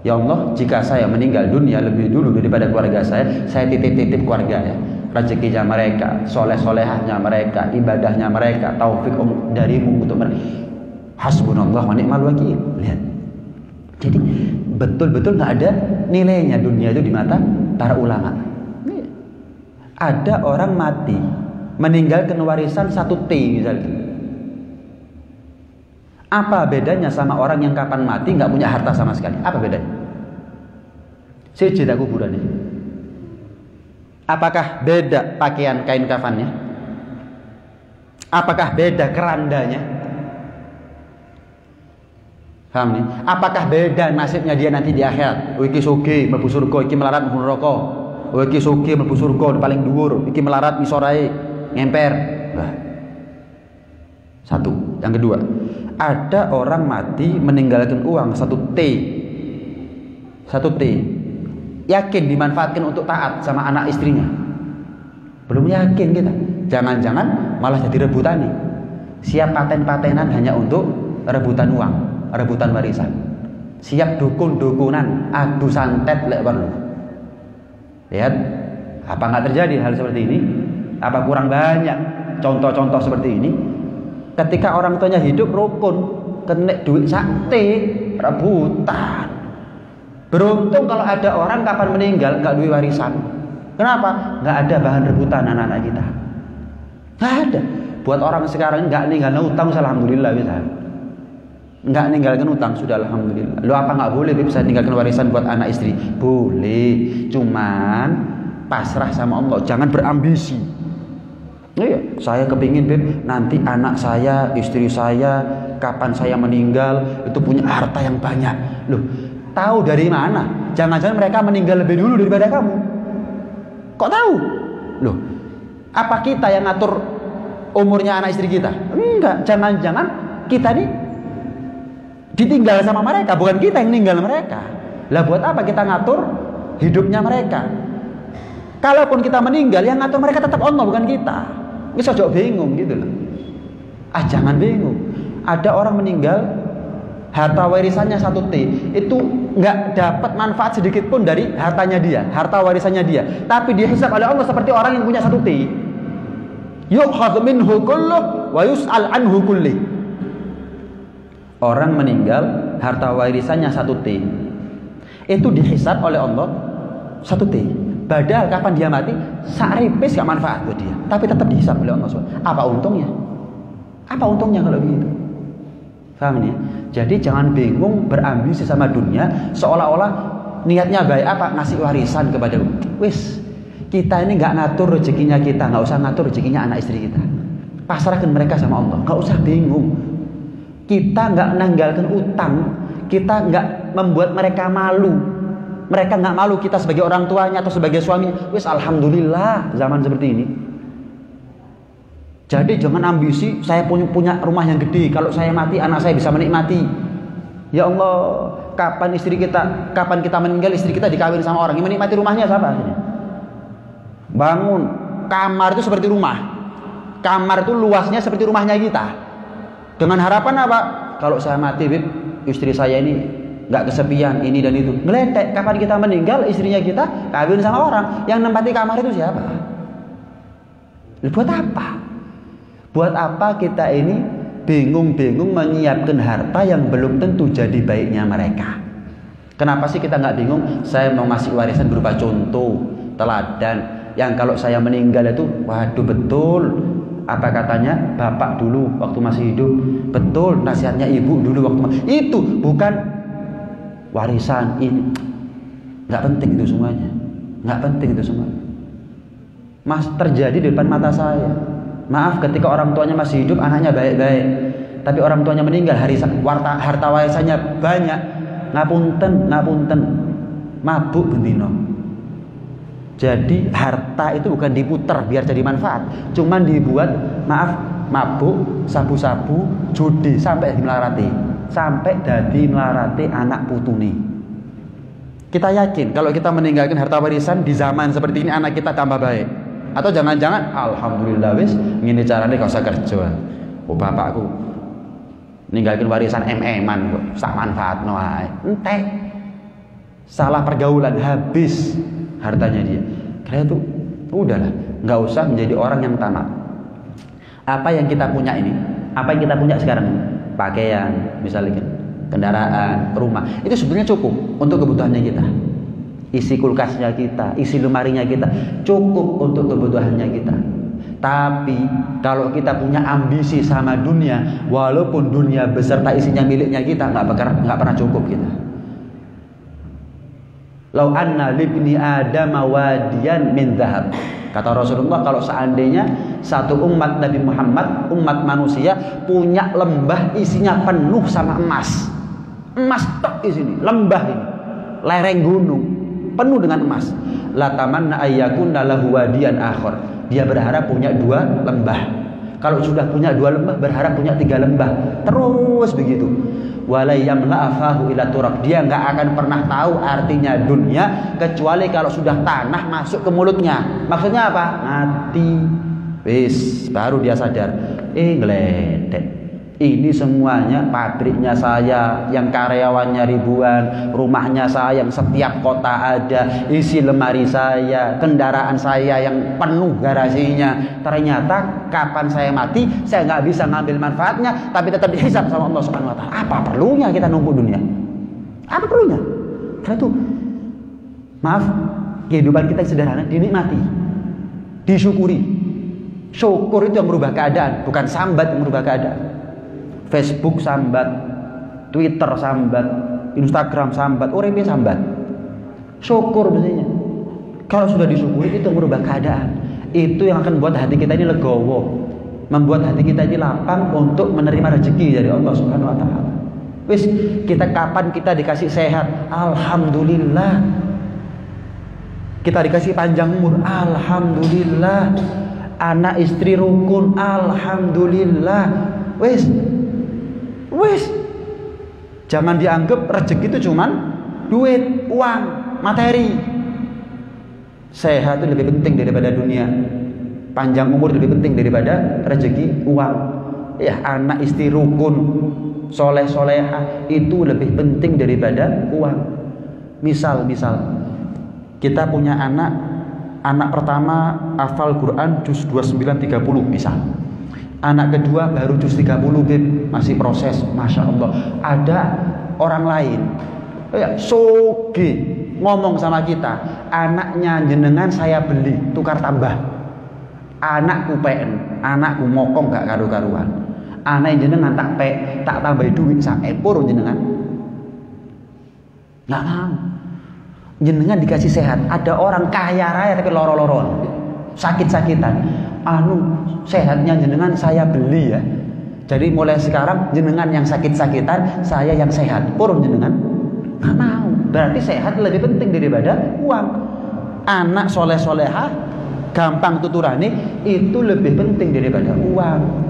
Ya Allah, jika saya meninggal dunia lebih dulu daripada keluarga saya titip-titip keluarga ya. Rezekinya mereka, soleh-solehahnya mereka, ibadahnya mereka, taufik darimu untuk mereka. Hasbunallah wa ni'mal wakil. Lihat. Jadi betul-betul nggak ada nilainya dunia itu di mata para ulama. Ada orang mati meninggalkan warisan 1 T misalnya. Apa bedanya sama orang yang kapan mati nggak punya harta sama sekali? Apa bedanya? Sejedak kuburannya. Apakah beda pakaian kain kafannya? Apakah beda kerandanya? Paham nih? Apakah beda nasibnya dia nanti di akhirat? Iki sugih mlebu surga, iki melarat mlebu neraka. Iki sugih mlebu surga paling dhuwur, iki melarat misorae ngemper. Nah. Satu. Yang kedua, ada orang mati meninggalkan uang 1 T. 1 T. Yakin dimanfaatkan untuk taat sama anak istrinya? Belum yakin kita. Jangan-jangan malah jadi rebutan nih. Siap paten-patenan hanya untuk rebutan uang, rebutan warisan. Siap dukun-dukunan, adu santet lek perlu. Lihat, apa nggak terjadi hal seperti ini? Apa kurang banyak contoh-contoh seperti ini? Ketika orang tuanya hidup rukun, kena duit sakti, rebutan. Beruntung kalau ada orang kapan meninggal nggak duit warisan. Kenapa? Nggak ada bahan rebutan anak-anak kita. Nggak ada. Buat orang sekarang nggak ninggalin utang, alhamdulillah bisa. Nggak ninggalkan utang sudah alhamdulillah. Lo apa nggak boleh bisa ninggalkan warisan buat anak istri? Boleh, cuman pasrah sama Allah, jangan berambisi. Iya, saya kepingin Beb, nanti anak saya, istri saya, kapan saya meninggal itu punya harta yang banyak. Loh, tahu dari mana? Jangan-jangan mereka meninggal lebih dulu daripada kamu. Kok tahu? Loh, apa kita yang ngatur umurnya anak istri kita? Enggak, jangan-jangan kita nih ditinggal sama mereka, bukan kita yang ninggal mereka. Lah buat apa kita ngatur hidupnya mereka? Kalaupun kita meninggal, yang ngatur mereka tetap Allah, bukan kita. Bisa jauh bingung gitu loh. Jangan bingung. Ada orang meninggal, harta warisannya 1 T, itu nggak dapat manfaat sedikit pun dari hartanya dia, harta warisannya dia. Tapi dia hisab oleh Allah seperti orang yang punya 1 T. Yu'khadhu minhu kulluh wa yus'al anhu kulli. Orang meninggal, harta warisannya 1 T. Itu dihisab oleh Allah 1 T. Padahal kapan dia mati, saripis gak manfaat buat dia. Tapi tetap dihisab oleh Allah SWT. Apa untungnya? Apa untungnya kalau begitu? Paham ya? Jadi jangan bingung berambisi sama dunia, seolah-olah niatnya baik apa? Ngasih warisan kepada wis. Kita ini gak ngatur rezekinya kita, gak usah ngatur rezekinya anak istri kita. Pasrahkan mereka sama Allah, gak usah bingung. Kita gak menanggalkan utang, kita gak membuat mereka malu. Mereka nggak malu kita sebagai orang tuanya atau sebagai suami. Wis alhamdulillah zaman seperti ini. Jadi jangan ambisi saya punya rumah yang gede, kalau saya mati anak saya bisa menikmati. Ya Allah, kapan kita meninggal istri kita dikawin sama orang yang menikmati rumahnya siapa? Bangun kamar itu seperti rumah. Kamar itu luasnya seperti rumahnya kita. Dengan harapan apa? Kalau saya mati, istri saya ini nggak kesepian ini dan itu. Ngeletek, kapan kita meninggal istrinya kita kawin sama orang yang nempati kamar itu siapa? Buat apa? Buat apa kita ini bingung-bingung menyiapkan harta yang belum tentu jadi baiknya mereka? Kenapa sih kita nggak bingung? Saya mau ngasih warisan berupa contoh, teladan, yang kalau saya meninggal itu, waduh betul apa katanya bapak dulu waktu masih hidup, betul nasihatnya ibu dulu waktu itu, bukan warisan ini. Nggak penting itu semuanya, nggak penting itu semuanya. Mas, terjadi di depan mata saya. Maaf, ketika orang tuanya masih hidup anaknya baik-baik, tapi orang tuanya meninggal, harta warisannya banyak. Ngapunten mabuk bendino. Jadi harta itu bukan diputer biar jadi manfaat, cuman dibuat mabuk, sabu-sabu, judi sampai jadi melarati anak putune. Kita yakin kalau kita meninggalkan harta warisan di zaman seperti ini anak kita tambah baik. Atau jangan-jangan alhamdulillah wis ngene carane gak usah kerja. Oh bapakku ninggalkan warisan MM-an kok sak manfaatno ae. Entek. Salah pergaulan habis hartanya dia. Karena itu udahlah, nggak usah menjadi orang yang tamak. Apa yang kita punya ini, apa yang kita punya sekarang, pakaian, misalnya kendaraan, rumah, itu sebenarnya cukup untuk kebutuhannya kita. Isi kulkasnya kita, isi lemarinya kita, cukup untuk kebutuhannya kita. Tapi kalau kita punya ambisi sama dunia, walaupun dunia beserta isinya miliknya kita, nggak pernah cukup kita. Lau anna libni adama wadiyan min dhahab. Kata Rasulullah, kalau seandainya satu umat Nabi Muhammad, umat manusia punya lembah isinya penuh sama emas. Emas tok isinya, lembah ini, lereng gunung penuh dengan emas. La tamanna ayyakuna lahu wadiyan akhar. Dia berharap punya 2 lembah. Kalau sudah punya 2 lembah, berharap punya 3 lembah. Terus begitu. Walayam la'afahu ila turab. Dia nggak akan pernah tahu artinya dunia kecuali kalau sudah tanah masuk ke mulutnya. Maksudnya apa? Mati. Wis, baru dia sadar. Ngeledek. Ini semuanya pabriknya saya, yang karyawannya ribuan, rumahnya saya yang setiap kota ada, isi lemari saya, kendaraan saya yang penuh garasinya. Ternyata kapan saya mati, saya nggak bisa ngambil manfaatnya, tapi tetap dihisab sama Allah Subhanahu Wa Taala. Apa perlunya kita numpuk dunia? Apa perlunya? Karena itu, maaf, kehidupan kita yang sederhana dinikmati, disyukuri. Syukur itu yang merubah keadaan, bukan sambat yang merubah keadaan. Facebook sambat, Twitter sambat, Instagram sambat, orang ini sambat. Syukur biasanya. Kalau sudah disyukuri itu merubah keadaan. Itu yang akan membuat hati kita ini legowo, membuat hati kita ini lapang untuk menerima rezeki dari Allah Subhanahu Wa Taala. Wis, kapan kita dikasih sehat, alhamdulillah. Kita dikasih panjang umur, alhamdulillah. anak istri rukun, alhamdulillah. Wis. Jangan dianggap rezeki itu cuman duit, uang, materi. Sehat itu lebih penting daripada dunia. Panjang umur lebih penting daripada rezeki, uang. Ya, anak istri rukun, soleh solehah itu lebih penting daripada uang. Misal kita punya anak pertama hafal Quran juz 29-30 misal. Anak kedua baru juz 30 masih proses, masya Allah. Ada orang lain ya soge ngomong sama kita, anaknya jenengan saya beli tukar tambah. Anakku PN, anakku mokong gak karu-karuan. Anak jenengan tak tambah duit sampai purun jenengan. Nggak mau. Jenengan dikasih sehat. Ada orang kaya raya tapi loro-loron, sakit-sakitan. Sehatnya jenengan saya beli ya. Jadi mulai sekarang jenengan yang sakit-sakitan, saya yang sehat. Purun jenengan. Nggak mau. Berarti sehat lebih penting daripada uang. Anak soleh-solehah, gampang tuturane itu lebih penting daripada uang.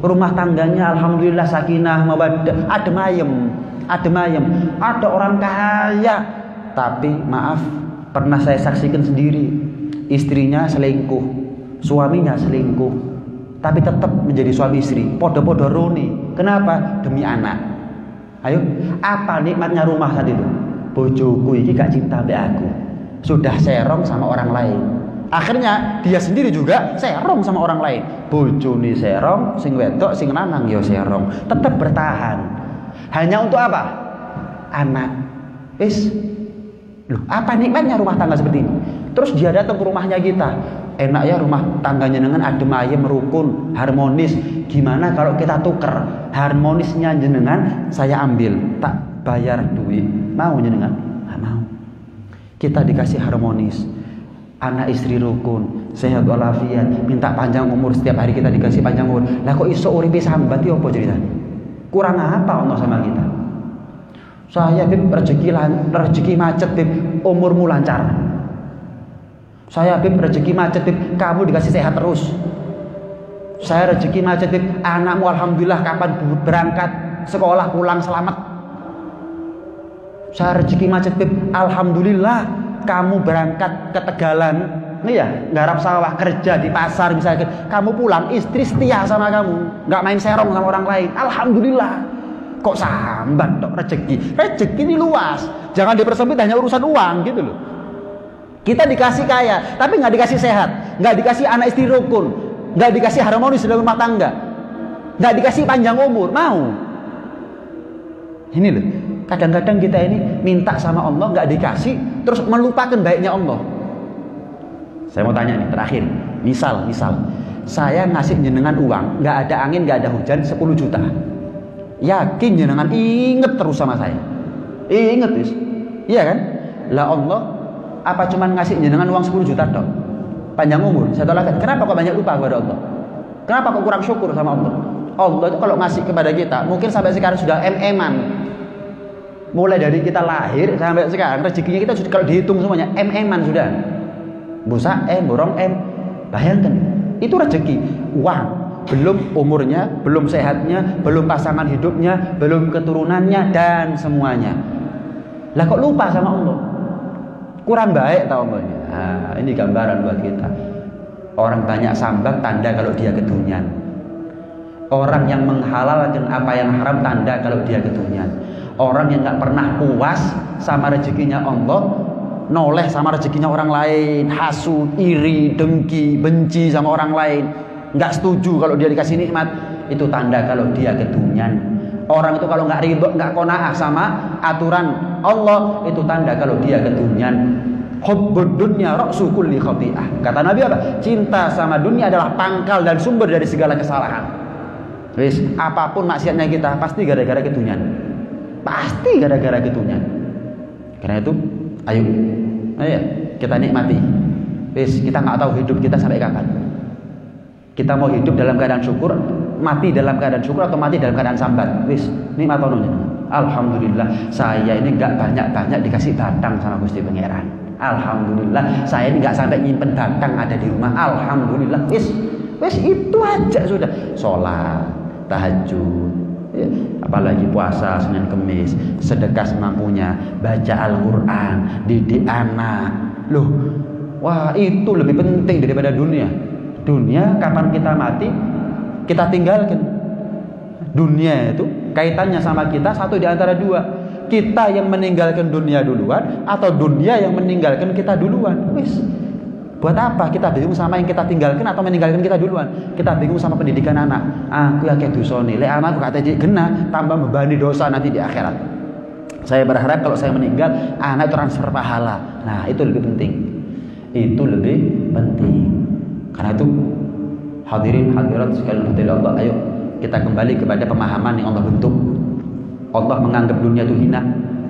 Rumah tangganya alhamdulillah sakinah mawaddah, adem ayem. Ada orang kaya tapi maaf, pernah saya saksikan sendiri, istrinya selingkuh, suaminya selingkuh, tapi tetap menjadi suami istri, podo-podo roni. Kenapa? Demi anak. Ayo, apa nikmatnya rumah tadi itu? Bojoku ini gak cinta sama aku, sudah serong sama orang lain. Akhirnya dia sendiri juga serong sama orang lain. Bojone serong, sing wedok, sing lanang ya serong. Tetap bertahan. Hanya untuk apa? Anak. Loh, apa nikmatnya rumah tangga seperti ini? Terus dia datang ke rumahnya kita. Enak ya rumah tangganya dengan adem ayem, rukun, harmonis. Gimana kalau kita tuker harmonisnya jenengan saya ambil, tak bayar duit. Mau jenengan? Nggak mau. Kita dikasih harmonis. Anak istri rukun, sehat walafiat, minta panjang umur, setiap hari kita dikasih panjang umur. Lah kok iso uripe sambat ya apa ceritanya? Kurang apa Allah sama kita? Saya rezeki macet umurmu lancar. Saya rezeki macet kamu dikasih sehat terus. Saya rezeki macet anakmu alhamdulillah kapan berangkat sekolah pulang selamat. Saya rezeki macet alhamdulillah kamu berangkat ke Tegalan, nih ya, garap sawah, kerja di pasar misalnya, kamu pulang istri setia sama kamu, nggak main serong sama orang lain. Alhamdulillah. Kok sambat dok rezeki ini luas, jangan dipersempit hanya urusan uang gitu loh. Kita dikasih kaya tapi nggak dikasih sehat, nggak dikasih anak istri rukun, nggak dikasih harmonis dalam rumah tangga, nggak dikasih panjang umur. Mau ini loh, kadang-kadang kita ini minta sama Allah nggak dikasih, terus melupakan baiknya Allah. Saya mau tanya nih terakhir, misal saya ngasih jenengan uang, nggak ada angin nggak ada hujan 10 juta. Yakin jenengan inget terus sama saya? Inget wis. Iya kan? Lah Allah apa cuman ngasih jenengan uang 10 juta dong? Panjang umur, saya tolak. Kenapa kok banyak lupa kepada Allah? Kenapa kok kurang syukur sama Allah? Allah itu kalau ngasih kepada kita, mungkin sampai sekarang sudah MM-an. Mulai dari kita lahir sampai sekarang rezekinya kita sudah, kalau dihitung semuanya MM-an sudah. Busa borong Bayangkan, itu rezeki. Uang belum umurnya, belum sehatnya, belum pasangan hidupnya, belum keturunannya dan semuanya. Lah kok lupa sama Allah? Kurang baik tau Allahnya. Nah, ini gambaran buat kita. Orang banyak sambat tanda kalau dia kedunian. Orang yang menghalalkan apa yang haram tanda kalau dia kedunian. Orang yang nggak pernah puas sama rezekinya Allah, noleh sama rezekinya orang lain, hasud, iri, dengki, benci sama orang lain, nggak setuju kalau dia dikasih nikmat, itu tanda kalau dia kedunian. Orang itu kalau nggak ridho, nggak qanaah sama aturan Allah, itu tanda kalau dia kedunian. Hubbud dunya ra'su kulli khati'ah. Kata Nabi apa? Cinta sama dunia adalah pangkal dan sumber dari segala kesalahan. Wis, apapun maksiatnya kita pasti gara-gara kedunian. Pasti gara-gara kedunian. Karena itu, ayo kita nikmati. Wis, kita nggak tahu hidup kita sampai kapan. Kita mau hidup dalam keadaan syukur, mati dalam keadaan syukur atau mati dalam keadaan sambat. Wis, nikmatono. Alhamdulillah, saya ini nggak banyak-banyak dikasih batang sama Gusti Pangeran. Alhamdulillah, saya ini nggak sampai nyimpen batang ada di rumah. Alhamdulillah, wis itu aja sudah. Sholat, tahajud, ya, apalagi puasa Senin Kemis, sedekah semampunya, baca Al-Quran, didik anak. Loh, wah itu lebih penting daripada dunia. Dunia kapan kita mati, kita tinggalkan. Dunia itu kaitannya sama kita satu di antara dua. Kita yang meninggalkan dunia duluan atau dunia yang meninggalkan kita duluan. Wis. Buat apa kita bingung sama yang kita tinggalkan atau meninggalkan kita duluan? Kita bingung sama pendidikan anak. Aku ya kayak dosane, lek anakku kata genah tambah membebani dosa nanti di akhirat. Saya berharap kalau saya meninggal anak transfer pahala. Nah, itu lebih penting. Itu lebih penting. Karena itu hadirin hadirat sekalian Allah, ayo kita kembali kepada pemahaman yang Allah bentuk. Allah menganggap dunia itu hina.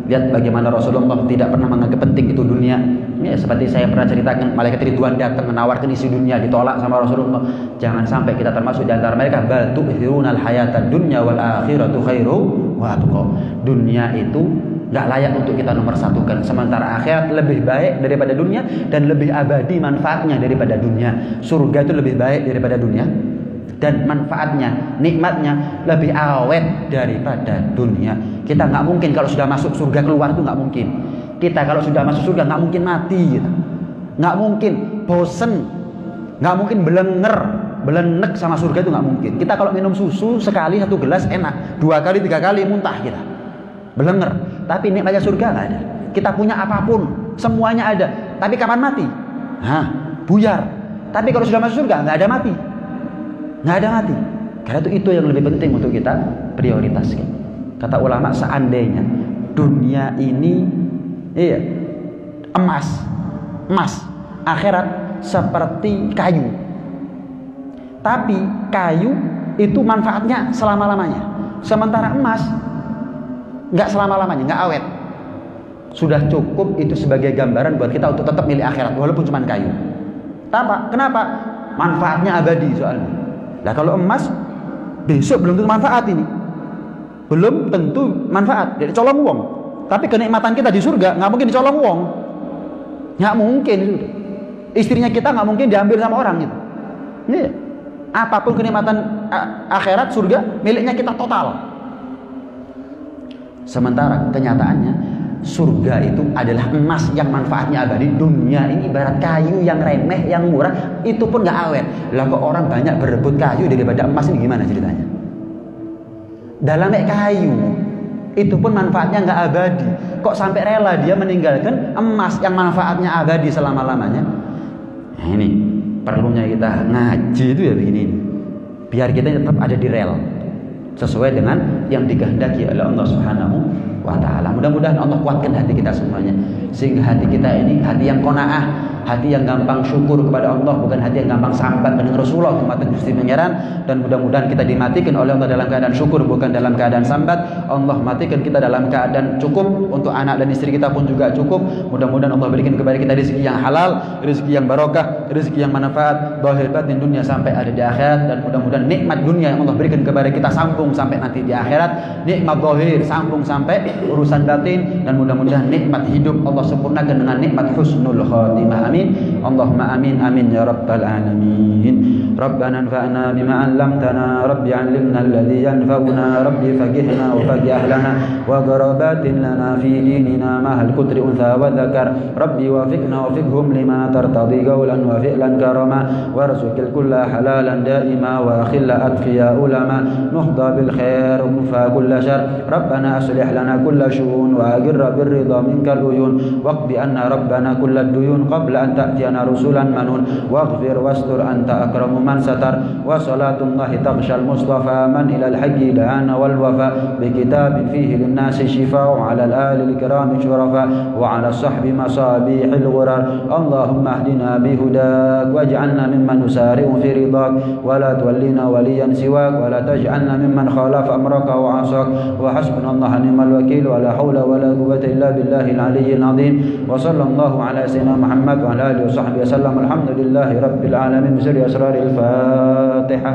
Lihat bagaimana Rasulullah tidak pernah menganggap penting itu dunia. Ya, seperti saya pernah ceritakan, malaikat Ridwan datang menawarkan isi dunia, ditolak sama Rasulullah. Jangan sampai kita termasuk di antara mereka. Bal tu'thirunal hayatad dunya wal akhiratu khairu wa atqa. Dunia itu nggak layak untuk kita nomor satukan. Sementara akhirat lebih baik daripada dunia dan lebih abadi manfaatnya daripada dunia. Surga itu lebih baik daripada dunia. Dan manfaatnya, nikmatnya lebih awet daripada dunia. Kita nggak mungkin kalau sudah masuk surga keluar itu nggak mungkin. Kita kalau sudah masuk surga nggak mungkin mati, gitu. Nggak mungkin bosen, nggak mungkin belenek sama surga itu nggak mungkin. Kita kalau minum susu sekali 1 gelas enak, 2 kali 3 kali muntah kita, belenger. Tapi nikmatnya surga nggak ada. Kita punya apapun, semuanya ada. Tapi kapan mati? Buyar. Tapi kalau sudah masuk surga nggak ada mati. Nggak ada mati. Karena itu yang lebih penting untuk kita prioritaskan. Kata ulama, seandainya dunia ini emas, akhirat seperti kayu. Tapi kayu itu manfaatnya selama-lamanya. Sementara emas nggak selama-lamanya, nggak awet. Sudah cukup itu sebagai gambaran buat kita untuk tetap milih akhirat walaupun cuma kayu. Kenapa? Manfaatnya abadi soalnya. Nah kalau emas besok belum tentu manfaat ini, belum tentu manfaat. Jadi colong uang. Tapi kenikmatan kita di surga nggak mungkin dicolong uang, nggak mungkin. Istrinya kita nggak mungkin diambil sama orang gitu. Nih, apapun kenikmatan akhirat surga miliknya kita total. Sementara kenyataannya surga itu adalah emas yang manfaatnya abadi. Dunia ini ibarat kayu yang remeh, yang murah, itu pun nggak awet. Lah kok orang banyak berebut kayu daripada emas, ini gimana ceritanya? Dalamnya kayu, itu pun manfaatnya nggak abadi. Kok sampai rela dia meninggalkan emas yang manfaatnya abadi selama-lamanya? Nah, ini perlunya kita ngaji itu ya begini. Biar kita tetap ada di rel sesuai dengan yang dikehendaki oleh Allah Subhanahu wa ta'ala. Mudah-mudahan Allah kuatkan hati kita semuanya, sehingga hati kita ini hati yang qanaah, hati yang gampang syukur kepada Allah, bukan hati yang gampang sambat dengan Rasulullah umat Gusti Pangeran. Dan mudah-mudahan kita dimatikan oleh Allah dalam keadaan syukur, bukan dalam keadaan sambat. Allah matikan kita dalam keadaan cukup, untuk anak dan istri kita pun juga cukup. Mudah-mudahan Allah berikan kepada kita rezeki yang halal, rezeki yang barokah, rezeki yang manfaat zahir batin dunia sampai ada di akhirat. Dan mudah-mudahan nikmat dunia yang Allah berikan kepada kita sambung sampai nanti di akhirat, nikmat zahir sambung sampai urusan batin. Dan mudah-mudahan nikmat hidup Allah sempurnakan dengan nikmat husnul khatimah. Amin. Allahumma amin amin ya rabbal alamin. Rabbana anfa'na bima 'allamtana, rabbi 'allimna alladhi yanfa'una, rabbi faqihna wa faqih ahlana wa qarabatin lana fi dinina ma hal kutri untha wa dzakar, rabbi wafiqna wafiqhum lima tartadi qawlan wa fi'lan karama, warzuqil kulla halalan daima wa khilla atqiya ulama, nuhda bil khair fa kulla syar, rabbana aslih lana kulla syu'un wa agirra bir ridha minkal uyun, waqdi anna rabbana kulla duyun qabla an ta'tiyana rusulan manun, waghfir wastur anta akramu man satar, wa salatullahi taghshal mustafa man ilal haqqi da'ana wal wafa, bi kitabin fihi linnasi shifa'u ala al-ali al-kirami syurafa wa ala sahbi masabihil ghurar. Allahumma ahdina bihudak waj'alna mimman nusari'u fi ridak wa la tuwallina waliyan siwak wa la taj'alna mimman khalafa amraka wa asak, wa hasbunallahu ni'mal wakil wa la hawla wa la quwwata illa billahil aliyyil azim. Wa sallallahu ala sayyidina Muhammad wa ala alihi wa sahbihi wasallam. Alhamdulillahi rabbil alamin. Bisri asraril Fatihah.